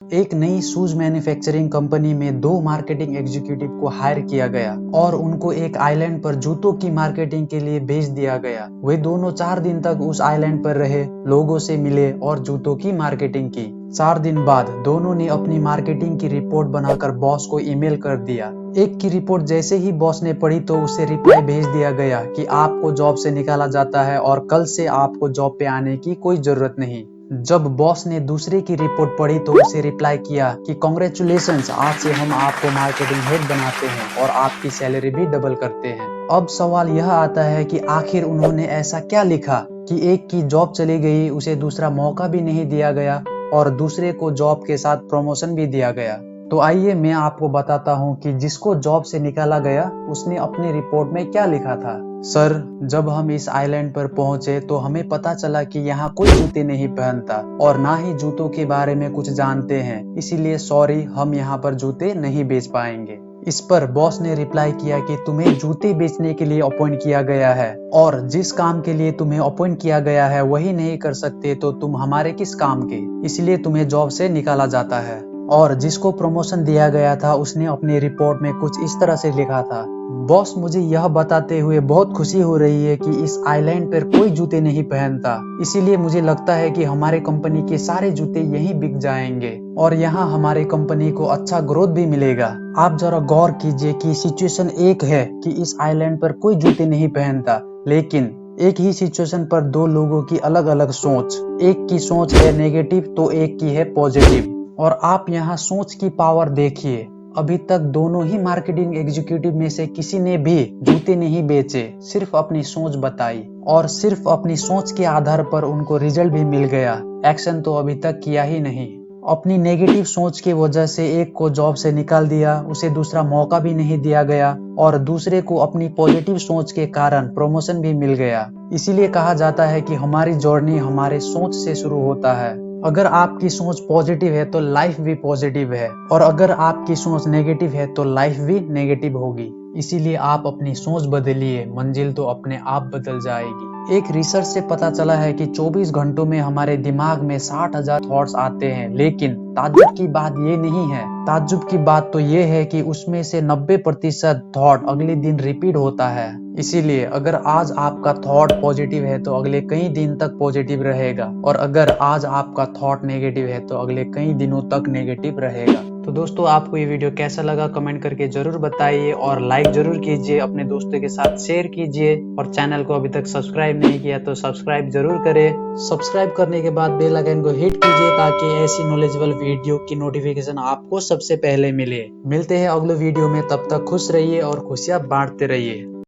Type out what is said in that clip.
एक नई shoes manufacturing company में 2 मार्केटिंग एग्जीक्यूटिव को हायर किया गया और उनको एक आइलैंड पर जूतों की मार्केटिंग के लिए भेज दिया गया। वे दोनों 4 दिन तक उस आइलैंड पर रहे, लोगों से मिले और जूतों की मार्केटिंग की। 4 दिन बाद दोनों ने अपनी मार्केटिंग की रिपोर्ट बनाकर बॉस को ईमेल कर दिया। एक की रिपोर्ट जैसे ही बॉस ने पढ़ी तो उसे रिप्लाई भेज दिया गया कि आपको जॉब से निकाला जाता है और कल से आपको जॉब पे आने की कोई जरूरत नहीं। जब बॉस ने दूसरे की रिपोर्ट पढ़ी तो उसे रिप्लाई किया कि कांग्रेचुलेशंस, आज से हम आपको मार्केटिंग हेड बनाते हैं और आपकी सैलरी भी डबल करते हैं। अब सवाल यह आता है कि आखिर उन्होंने ऐसा क्या लिखा कि एक की जॉब चली गई, उसे दूसरा मौका भी नहीं दिया गया और दूसरे को जॉब के साथ प्रमोशन भी दिया गया। तो आइए मैं आपको बताता हूँ कि जिसको जॉब से निकाला गया उसने अपनी रिपोर्ट में क्या लिखा था। सर, जब हम इस आइलैंड पर पहुंचे तो हमें पता चला कि यहाँ कोई जूते नहीं पहनता और ना ही जूतों के बारे में कुछ जानते हैं, इसीलिए सॉरी, हम यहाँ पर जूते नहीं बेच पाएंगे। इस पर बॉस ने रिप्लाई किया कि तुम्हें जूते बेचने के लिए अपॉइंट किया गया है और जिस काम के लिए तुम्हें अपॉइंट किया गया है वही नहीं कर सकते तो तुम हमारे किस काम के, इसलिए तुम्हें जॉब से निकाला जाता है। और जिसको प्रमोशन दिया गया था उसने अपनी रिपोर्ट में कुछ इस तरह से लिखा था, बॉस, मुझे यह बताते हुए बहुत खुशी हो रही है कि इस आइलैंड पर कोई जूते नहीं पहनता, इसीलिए मुझे लगता है कि हमारे कंपनी के सारे जूते यहीं बिक जाएंगे और यहाँ हमारे कंपनी को अच्छा ग्रोथ भी मिलेगा। आप जरा गौर कीजिए कि सिचुएशन एक है कि इस आइलैंड पर कोई जूते नहीं पहनता, लेकिन एक ही सिचुएशन पर दो लोगों की अलग अलग सोच, एक की सोच है नेगेटिव तो एक की है पॉजिटिव। और आप यहाँ सोच की पावर देखिए, अभी तक दोनों ही मार्केटिंग एग्जीक्यूटिव में से किसी ने भी जूते नहीं बेचे, सिर्फ अपनी सोच बताई और सिर्फ अपनी सोच के आधार पर उनको रिजल्ट भी मिल गया, एक्शन तो अभी तक किया ही नहीं। अपनी नेगेटिव सोच की वजह से एक को जॉब से निकाल दिया, उसे दूसरा मौका भी नहीं दिया गया और दूसरे को अपनी पॉजिटिव सोच के कारण प्रमोशन भी मिल गया। इसीलिए कहा जाता है कि हमारी जर्नी हमारे सोच से शुरू होता है। अगर आपकी सोच पॉजिटिव है तो लाइफ भी पॉजिटिव है और अगर आपकी सोच नेगेटिव है तो लाइफ भी नेगेटिव होगी। इसीलिए आप अपनी सोच बदलिए, मंजिल तो अपने आप बदल जाएगी। एक रिसर्च से पता चला है कि 24 घंटों में हमारे दिमाग में 60,000 थॉट्स आते हैं, लेकिन ताज्जुब की बात ये नहीं है। ताज्जुब की बात तो ये है कि उसमें से 90% थॉट अगले दिन रिपीट होता है। इसीलिए अगर आज आपका थॉट पॉजिटिव है तो अगले कई दिन तक पॉजिटिव रहेगा और अगर आज आपका थॉट नेगेटिव है तो अगले कई दिनों तक नेगेटिव रहेगा। तो दोस्तों, आपको ये वीडियो कैसा लगा कमेंट करके जरूर बताइए और लाइक जरूर कीजिए, अपने दोस्तों के साथ शेयर कीजिए और चैनल को अभी तक सब्सक्राइब नहीं किया तो सब्सक्राइब जरूर करें। सब्सक्राइब करने के बाद बेल आइकन को हिट कीजिए ताकि ऐसी नॉलेजेबल वीडियो की नोटिफिकेशन आपको सबसे पहले मिले। मिलते हैं अगले वीडियो में, तब तक खुश रहिए और खुशियां बांटते रहिए।